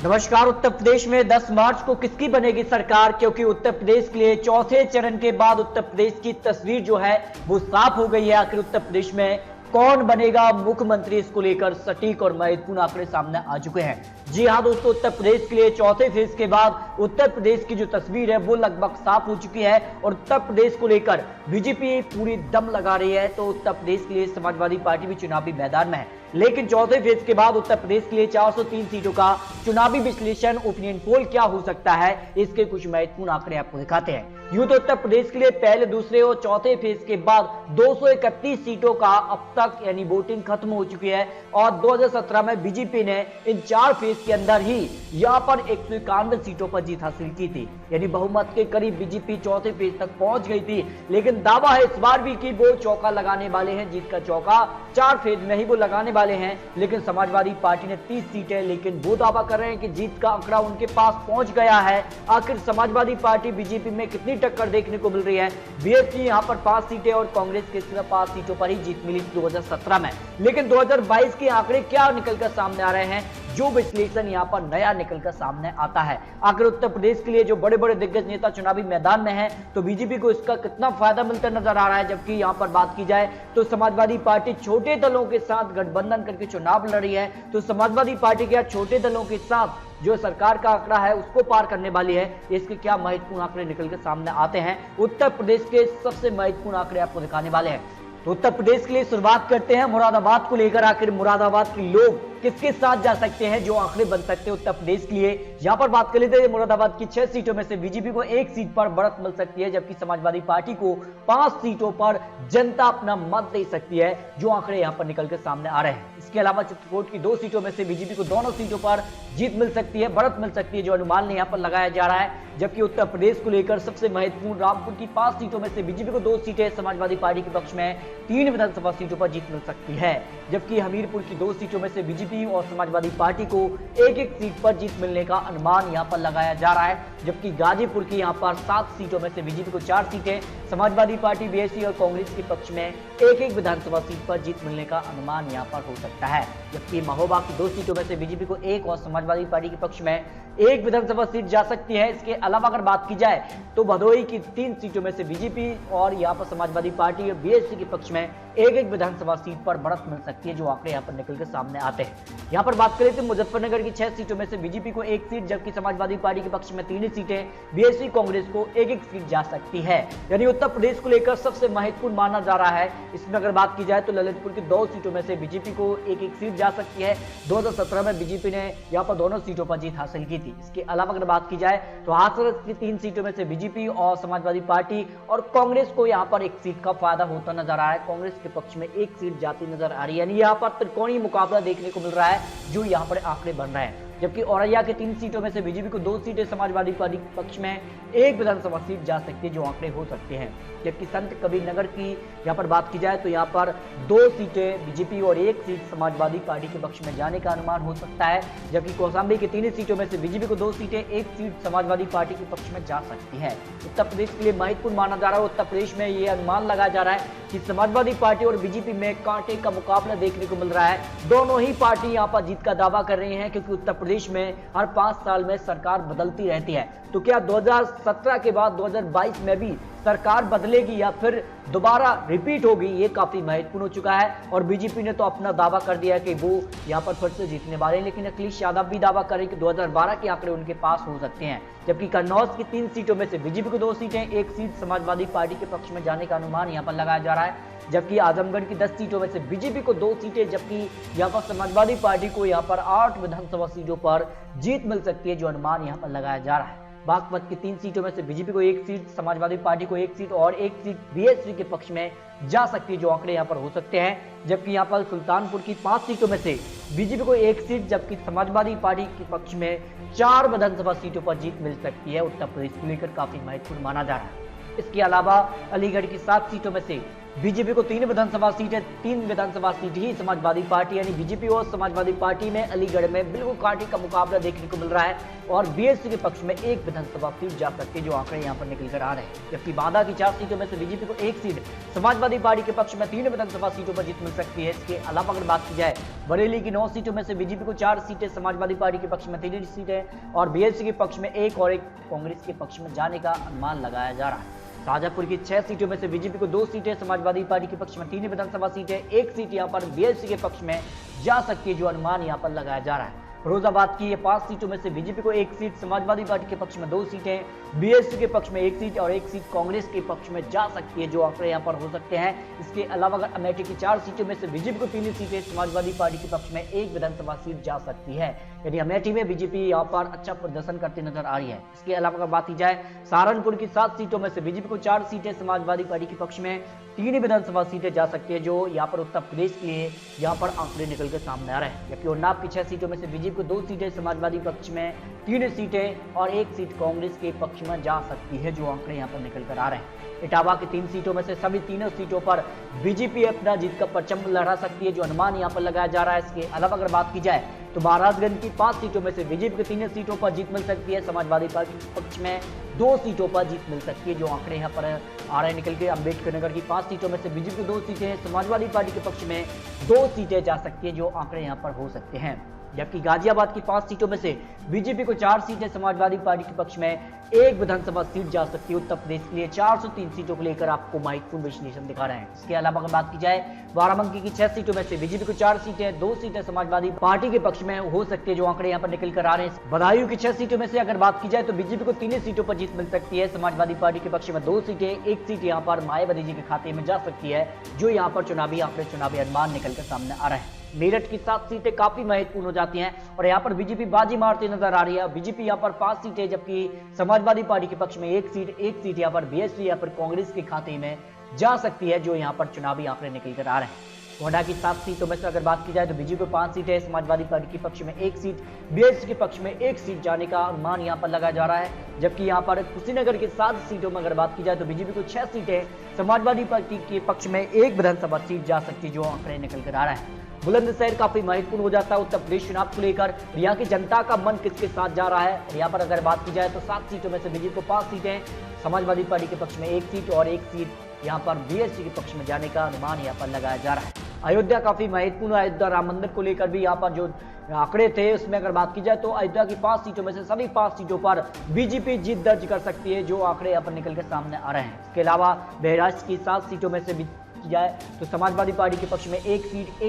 नमस्कार। उत्तर प्रदेश में 10 मार्च को किसकी बनेगी सरकार, क्योंकि उत्तर प्रदेश के लिए चौथे चरण के बाद उत्तर प्रदेश की तस्वीर जो है वो साफ हो गई है। आखिर उत्तर प्रदेश में कौन बनेगा मुख्यमंत्री, इसको लेकर सटीक और महत्वपूर्ण आंकड़े सामने आ चुके हैं। जी हां दोस्तों, उत्तर प्रदेश के लिए चौथे फेज के बाद उत्तर प्रदेश की जो तस्वीर है वो लगभग साफ हो चुकी है और उत्तर प्रदेश को लेकर बीजेपी पूरी दम लगा रही है। तो उत्तर प्रदेश के लिए समाजवादी पार्टी भी चुनावी मैदान में है, लेकिन चौथे फेज के बाद उत्तर प्रदेश के लिए 403 सीटों का चुनावी विश्लेषण, ओपिनियन पोल क्या हो सकता है, इसके कुछ महत्वपूर्ण आंकड़े आपको दिखाते हैं। यूं तो उत्तर प्रदेश के लिए पहले, दूसरे और चौथे फेज के बाद 231 सीटों का अब तक यानी वोटिंग खत्म हो चुकी है और 2017 में बीजेपी ने इन 4 फेज के अंदर ही यहां पर 191 सीटों पर जीत हासिल की थी, यानी बहुमत के करीब बीजेपी चौथे फेज तक पहुंच गई थी। लेकिन दावा है इस बार भी कि वो चौका लगाने वाले हैं, जीत का चौका 4 फेज में ही वो लगाने वाले हैं। लेकिन समाजवादी पार्टी ने 30 सीटें, लेकिन वो दावा कर रहे हैं कि जीत का आंकड़ा उनके पास पहुंच गया है। आखिर समाजवादी पार्टी बीजेपी में कितनी टक्कर देखने को मिल रही है। बीएसपी यहां पर 5 सीटें और कांग्रेस के सिर्फ 5 सीटों पर ही जीत मिली 2017 में। लेकिन 2022 के आंकड़े क्या निकलकर सामने आ रहे हैं, जो विश्लेषण यहां पर नया निकलकर सामने आता है। आखिर उत्तर प्रदेश के लिए जो बड़े बड़े दिग्गज नेता चुनावी मैदान में हैं, तो बीजेपी को इसका कितना फायदा मिलता नजर आ रहा है। जबकि यहां पर बात की जाए तो समाजवादी पार्टी छोटे दलों के साथ गठबंधन करके चुनाव लड़ रही है। तो समाजवादी पार्टी के छोटे दलों के साथ जो सरकार का आंकड़ा है उसको पार करने वाली है, इसके क्या महत्वपूर्ण आंकड़े निकलकर सामने आते हैं। उत्तर प्रदेश के सबसे महत्वपूर्ण आंकड़े आपको दिखाने वाले हैं। तो उत्तर प्रदेश के लिए शुरुआत करते हैं मुरादाबाद को लेकर। आखिर मुरादाबाद के लोग किसके साथ जा सकते हैं, जो आंकड़े बन सकते हैं उत्तर प्रदेश के लिए। यहां पर बात कर लेते हैं मुरादाबाद की 6 सीटों में से बीजेपी को 1 सीट पर बढ़त मिल सकती है, जबकि समाजवादी पार्टी को 5 सीटों पर जनता अपना मत दे सकती है, जो आंकड़े यहां पर निकलकर सामने आ रहे हैं। इसके अलावा चित्रकूट की 2 सीटों में से बीजेपी को दोनों सीटों पर जीत मिल सकती है, बढ़त मिल सकती है, जो अनुमान यहां पर लगाया जा रहा है। जबकि उत्तर प्रदेश को लेकर सबसे महत्वपूर्ण रामपुर की 5 सीटों में से बीजेपी को 2 सीटें, समाजवादी पार्टी के पक्ष में 3 विधानसभा सीटों पर जीत मिल सकती है। जबकि हमीरपुर की 2 सीटों में से बीजेपी और समाजवादी पार्टी को 1-1 सीट पर जीत मिलने का अनुमान यहां पर लगाया जा रहा है। जबकि गाजीपुर की यहां पर 7 सीटों में से बीजेपी को 4 सीटें, समाजवादी पार्टी, बीएसपी और कांग्रेस के पक्ष में 1-1 विधानसभा सीट पर जीत मिलने का अनुमान यहां पर हो सकता है। जबकि महोबा की 2 सीटों में से बीजेपी को 1 और समाजवादी पार्टी के पक्ष में 1 विधानसभा सीट जा सकती है। इसके अलावा अगर बात की जाए तो भदोही की 3 सीटों में से बीजेपी और यहां पर समाजवादी पार्टी और बीएसपी के पक्ष में 1-1 विधानसभा सीट पर बढ़त मिल सकती है, जो आंकड़े यहां पर निकलकर सामने आते हैं। यहां पर बात करें तो मुजफ्फरनगर की 6 सीटों में से बीजेपी को 1 सीट, जबकि समाजवादी पार्टी के पक्ष में 3 सीटें, बीएसपी कांग्रेस को 1-1 सीट जा सकती है। यानी उत्तर प्रदेश को लेकर सबसे महत्वपूर्ण माना जा रहा है। इसमें अगर बात की जाए तो ललितपुर की 2 सीटों में से बीजेपी को 1-1 सीट जा सकती है। 2017 में बीजेपी ने यहां पर दोनों सीटों पर जीत हासिल की थी। इसके अलावा अगर बात की जाए तो हाथरस की 3 सीटों में से बीजेपी और समाजवादी पार्टी और कांग्रेस को यहां पर 1 सीट का फायदा होता नजर आ रहा है। कांग्रेस के पक्ष में 1 सीट जाती नजर आ रही है, यानी यहां पर त्रिकोणीय मुकाबला देखने को मिल रहा है, जो यहां पर आंकड़े बन रहे हैं। जबकि औरैया के 3 सीटों में से बीजेपी को 2 सीटें, समाजवादी पार्टी के पक्ष में 1 विधानसभा सीट जा सकती है, जो आंकड़े हो सकते हैं। जबकि संत कबीर नगर की यहां पर बात की जाए तो यहां पर 2 सीटें बीजेपी और 1 सीट समाजवादी पार्टी के पक्ष में जाने का अनुमान हो सकता है। जबकि कौशाम्बी की 3 सीटों में से बीजेपी को 2 सीटें, 1 सीट समाजवादी पार्टी के पक्ष में जा सकती है। उत्तर प्रदेश के लिए महत्वपूर्ण माना जा रहा है। उत्तर प्रदेश में यह अनुमान लगाया जा रहा है कि समाजवादी पार्टी और बीजेपी में कांटे का मुकाबला देखने को मिल रहा है। दोनों ही पार्टी यहां पर जीत का दावा कर रही हैं, क्योंकि उत्तर प्रदेश में हर 5 साल में सरकार बदलती रहती है। तो क्या 2017 के बाद 2022 में भी सरकार बदलेगी या फिर दोबारा रिपीट होगी, ये काफी महत्वपूर्ण हो चुका है। और बीजेपी ने तो अपना दावा कर दिया है कि वो यहां पर फिर से जीतने वाले हैं, लेकिन अखिलेश यादव भी दावा करें कि 2012 के आंकड़े उनके पास हो सकते हैं। जबकि कन्नौज की 3 सीटों में से बीजेपी को 2 सीटें, 1 सीट समाजवादी पार्टी के पक्ष में जाने का अनुमान यहां पर लगाया जा रहा है। जबकि आजमगढ़ की 10 सीटों में से बीजेपी को 2 सीटें, जबकि यहां पर समाजवादी पार्टी को यहां पर 8 विधानसभा सीटों पर जीत मिल सकती है, जो अनुमान यहां पर लगाया जा रहा है। बागपत की 3 सीटों में से बीजेपी को 1 सीट, समाजवादी पार्टी को 1 सीट और 1 सीट बीएसपी के पक्ष में जा सकती है, जो आंकड़े यहां पर हो सकते हैं। जबकि यहां पर सुल्तानपुर की 5 सीटों में से बीजेपी को 1 सीट, जबकि समाजवादी पार्टी के पक्ष में 4 विधानसभा सीटों पर जीत मिल सकती है। उत्तर प्रदेश को लेकर काफी महत्वपूर्ण माना जा रहा है। इसके अलावा अलीगढ़ की 7 सीटों में से बीजेपी को 3 विधानसभा सीटें, 3 विधानसभा सीट ही समाजवादी पार्टी यानी बीजेपी और समाजवादी पार्टी में अलीगढ़ में बिल्कुल कांटे का मुकाबला देखने को मिल रहा है और बीएसपी के पक्ष में 1 विधानसभा सीट जा सकती है, जो आंकड़े यहां पर निकल कर आ रहे हैं। जबकि बाधा की 4 सीटों में से बीजेपी को 1 सीट, समाजवादी पार्टी के पक्ष में 3 विधानसभा सीटों पर जीत मिल सकती है। इसके अलावा अगर बात की जाए बरेली की 9 सीटों में से बीजेपी को 4 सीटें, समाजवादी पार्टी के पक्ष में 3 सीटें और बीएसपी के पक्ष में 1 और 1 कांग्रेस के पक्ष में जाने का अनुमान लगाया जा रहा है। शाजापुर की 6 सीटों में से बीजेपी को 2 सीटें, समाजवादी पार्टी के पक्ष में 3 विधानसभा सीटें, 1 सीट यहां पर बीएसपी के पक्ष में जा सकती है, जो अनुमान यहां पर लगाया जा रहा है। फिरोजाबाद की ये 5 सीटों में से बीजेपी को 1 सीट, समाजवादी पार्टी के पक्ष में 2 सीटें, बीएसपी के पक्ष में 1 सीट और 1 सीट कांग्रेस के पक्ष में जा सकती है, जो आंकड़े यहां पर हो सकते हैं। इसके अलावा अगर अमेठी की 4 सीटों में से बीजेपी को 3 सीटें, समाजवादी पार्टी के पक्ष में 1 विधानसभा सीट जा सकती है, यानी अमेठी में बीजेपी यहां पर अच्छा प्रदर्शन करती नजर आ रही है। इसके अलावा अगर बात की जाए सहारनपुर की 7 सीटों में से बीजेपी को 4 सीटें, समाजवादी पार्टी के पक्ष में 3 विधानसभा सीटें जा सकती है, जो यहाँ पर उत्तर प्रदेश के लिए यहाँ पर आंकड़े निकल कर सामने आ रहे हैं। जबकि उन्नाव की 6 सीटों में से बीजेपी को 2 सीटें, समाजवादी पक्ष में 3 सीटें और 1 सीट कांग्रेस के पक्ष में जा सकती है, जो आंकड़े यहाँ पर निकल कर आ रहे हैं। इटावा की 3 सीटों में से सभी तीनों सीटों पर बीजेपी अपना जीत का परचम लहरा सकती है, जो अनुमान यहाँ पर लगाया जा रहा है। इसके अलावा अगर बात की जाए तो महाराजगंज की 5 सीटों में से बीजेपी को 3 सीटों पर जीत मिल सकती है, समाजवादी पार्टी के पक्ष में 2 सीटों पर जीत मिल सकती है, जो आंकड़े यहाँ पर आ रहे निकल के। अम्बेडकर नगर की 5 सीटों में से बीजेपी को 2 सीटें, समाजवादी पार्टी के पक्ष में 2 सीटें जा सकती है, जो आंकड़े यहाँ पर हो सकते हैं। जबकि गाजियाबाद की 5 सीटों में से बीजेपी को 4 सीटें, समाजवादी पार्टी के पक्ष में 1 विधानसभा सीट जा सकती है। उत्तर प्रदेश के लिए 403 सीटों को लेकर आपको महत्वपूर्ण विश्लेषण दिखा रहे हैं। इसके अलावा अगर बात की जाए बाराबंकी की 6 सीटों में से बीजेपी को 4 सीटें, 2 सीटें समाजवादी पार्टी के पक्ष में हो सकती है, जो आंकड़े यहाँ पर निकल कर आ रहे हैं। बदायूं की 6 सीटों में से अगर बात की जाए तो बीजेपी को 3 सीटों पर जीत मिल सकती है, समाजवादी पार्टी के पक्ष में 2 सीटें, 1 सीट यहाँ पर मायावती जी के खाते में जा सकती है, जो यहाँ पर चुनावी अनुमान निकल कर सामने आ रहे हैं। मेरठ की 7 सीटें काफी महत्वपूर्ण हो जाती हैं और यहाँ पर बीजेपी बाजी मारती नजर आ रही है। बीजेपी यहाँ पर 5 सीटें, जबकि समाजवादी पार्टी के पक्ष में 1 सीट यहाँ पर बीएसपी या पर कांग्रेस के खाते में जा सकती है, जो यहाँ पर चुनावी आंकड़े निकल कर आ रहे हैं। गोंडा की 7 सीटों में से अगर बात की जाए तो बीजेपी को 5 सीटें, समाजवादी पार्टी के पक्ष में 1 सीट, बीएसपी के पक्ष में 1 सीट जाने का अनुमान यहाँ पर लगाया जा रहा है। जबकि यहाँ पर कुशीनगर की 7 सीटों में अगर बात की जाए तो बीजेपी को 6 सीटें, समाजवादी पार्टी के पक्ष में 1 विधानसभा सीट जा सकती है, जो आंकड़े निकल कर आ रहा है। बुलंदशहर काफी महत्वपूर्ण हो जाता है उत्तर प्रदेश चुनाव को लेकर। यहाँ की जनता का मन किसके साथ जा रहा है। यहाँ पर अगर बात की जाए तो 7 सीटों में से बीजेपी को 5 सीटें, समाजवादी पार्टी के पक्ष में 1 सीट और 1 सीट यहाँ पर बीएसपी के पक्ष में जाने का अनुमान यहाँ पर लगाया जा रहा है। अयोध्या काफी महत्वपूर्ण, अयोध्या राम मंदिर को लेकर भी यहाँ पर जो आंकड़े थे उसमें अगर बात की जाए तो अयोध्या की 5 सीटों में से सभी 5 सीटों पर बीजेपी जीत दर्ज कर सकती है, जो आंकड़े यहाँ पर निकल के सामने आ रहे हैं। इसके अलावा बहराइच की 7 सीटों में से की जाए तो समाजवादी पार्टी के पक्ष में 1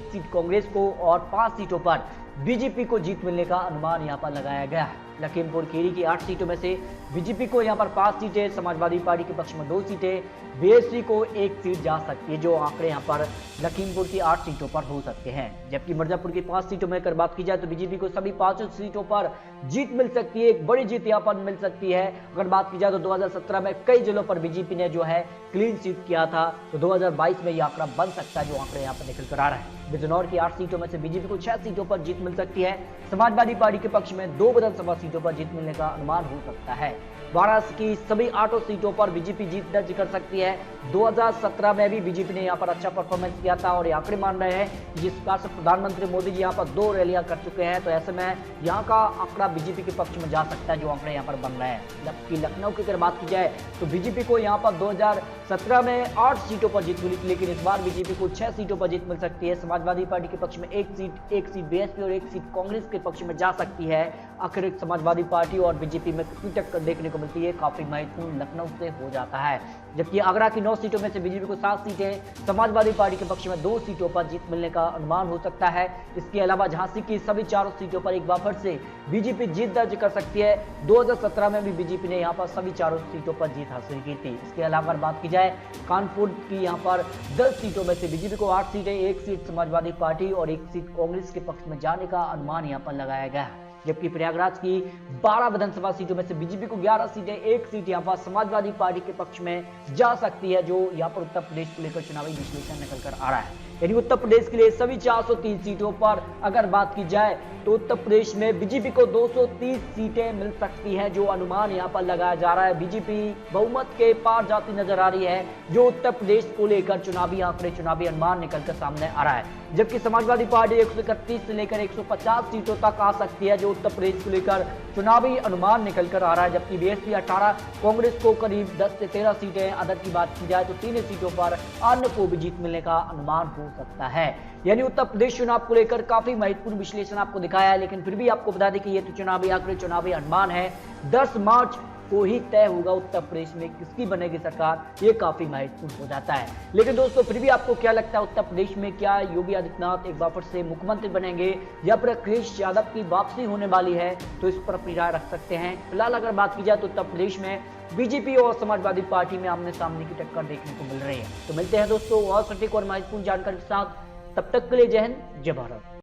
सीट कांग्रेस को और 5 सीटों पर बीजेपी को जीत मिलने का अनुमान यहाँ पर लगाया गया है। लखीमपुर खीरी की 8 सीटों में से बीजेपी को यहाँ पर 5 सीटें, समाजवादी पार्टी के पक्ष में 2 सीटें, बीएसपी को 1 सीट जा सकती है, जो आंकड़े यहाँ पर लखीमपुर की 8 सीटों पर हो सकते हैं। जबकि मिर्जापुर की 5 सीटों में अगर बात की जाए तो बीजेपी को सभी 5 सीटों पर जीत मिल सकती है, एक बड़ी जीत यहाँ पर मिल सकती है। अगर बात की जाए तो 2017 में कई जिलों पर बीजेपी ने जो है क्लीन स्वीप किया था, तो 2022 में यह आंकड़ा बन सकता है, जो आंकड़े यहाँ पर निकल कर आ रहा है। बिजनौर की 8 सीटों में से बीजेपी को 6 सीटों पर जीत मिल सकती है, समाजवादी पार्टी के पक्ष में 2 विधानसभा सीटों पर जीत मिलने का अनुमान हो सकता है। वाराणसी की सभी 8 सीटों पर बीजेपी जीत दर्ज कर सकती है। 2017 में भी बीजेपी ने यहाँ पर अच्छा परफॉर्मेंस किया था और ये आंकड़े मान रहे हैं जिस प्रकार से प्रधानमंत्री मोदी जी यहाँ पर 2 रैलियां कर चुके हैं, तो ऐसे में यहाँ का आंकड़ा बीजेपी के पक्ष में जा सकता है, जो आंकड़े यहाँ पर बन रहे हैं। जबकि लखनऊ की अगर बात की जाए तो बीजेपी को यहाँ पर 2017 में 8 सीटों पर जीत मिली, लेकिन इस बार बीजेपी को 6 सीटों पर जीत मिल सकती है। समाजवादी पार्टी के पक्ष में 1 सीट बीएसपी और 1 सीट कांग्रेस के पक्ष में जा सकती है। आखिर समाजवादी पार्टी और बीजेपी में कितनी टक्कर देखने को मिलती है, काफी महत्वपूर्ण लखनऊ से हो जाता है। जबकि आगरा की 9 सीटों में से बीजेपी को 7 सीटें, समाजवादी पार्टी के पक्ष में 2 सीटों पर जीत मिलने का अनुमान हो सकता है। इसके अलावा झांसी की सभी 4 सीटों पर एक बार फिर से बीजेपी जीत दर्ज कर सकती है। 2017 में भी बीजेपी ने यहाँ पर सभी 4 सीटों पर जीत हासिल की थी। इसके अलावा बात की जाए कानपुर की यहाँ पर 10 सीटों में से बीजेपी को 8 सीटें, 1 सीट समाजवादी पार्टी और 1 सीट कांग्रेस के पक्ष में जाने का अनुमान यहाँ पर लगाया गया है। जबकि प्रयागराज की 12 विधानसभा सीटों में से बीजेपी को 11 सीटें, 1 सीट यहाँ पर समाजवादी पार्टी के पक्ष में जा सकती है, जो यहाँ पर उत्तर प्रदेश को लेकर चुनावी विश्लेषण निकल कर आ रहा है। यानी उत्तर प्रदेश के लिए सभी 403 सीटों पर अगर बात की जाए तो उत्तर प्रदेश में बीजेपी को 230 सीटें मिल सकती हैं, जो अनुमान यहां पर लगाया जा रहा है। बीजेपी बहुमत के पार जाती नजर आ रही है, जो उत्तर प्रदेश को लेकर चुनावी आंकड़े, चुनावी अनुमान निकलकर सामने आ रहा है। जबकि समाजवादी पार्टी 131 से लेकर 150 सीटों तक आ सकती है, जो उत्तर प्रदेश को लेकर चुनावी अनुमान निकलकर आ रहा है। जबकि बीएसपी 18, कांग्रेस को करीब 10 से 13 सीटें, अदर की बात की जाए तो 3 सीटों पर अन्य को भी जीत मिलने का अनुमान हो सकता है। यानी उत्तर प्रदेश चुनाव को लेकर काफी महत्वपूर्ण विश्लेषण आपको दिखाया है, लेकिन फिर भी आपको बता दें कि ये तो चुनावी आंकड़े, चुनावी अनुमान है। 10 मार्च को ही तय होगा उत्तर प्रदेश में किसकी बनेगी सरकार, ये काफी महत्वपूर्ण हो जाता है। लेकिन दोस्तों फिर भी आपको क्या लगता है, उत्तर प्रदेश में क्या योगी आदित्यनाथ एक बार फिर से मुख्यमंत्री बनेंगे या फिर अखिलेश यादव की वापसी होने वाली है, तो इस पर अपनी राय रख सकते हैं। फिलहाल अगर बात की जाए तो उत्तर प्रदेश में बीजेपी और समाजवादी पार्टी में आमने सामने की टक्कर देखने को मिल रही है। तो मिलते हैं दोस्तों और सटीक और महत्वपूर्ण जानकारी के साथ, तब तक के लिए जय हिंद, जय भारत।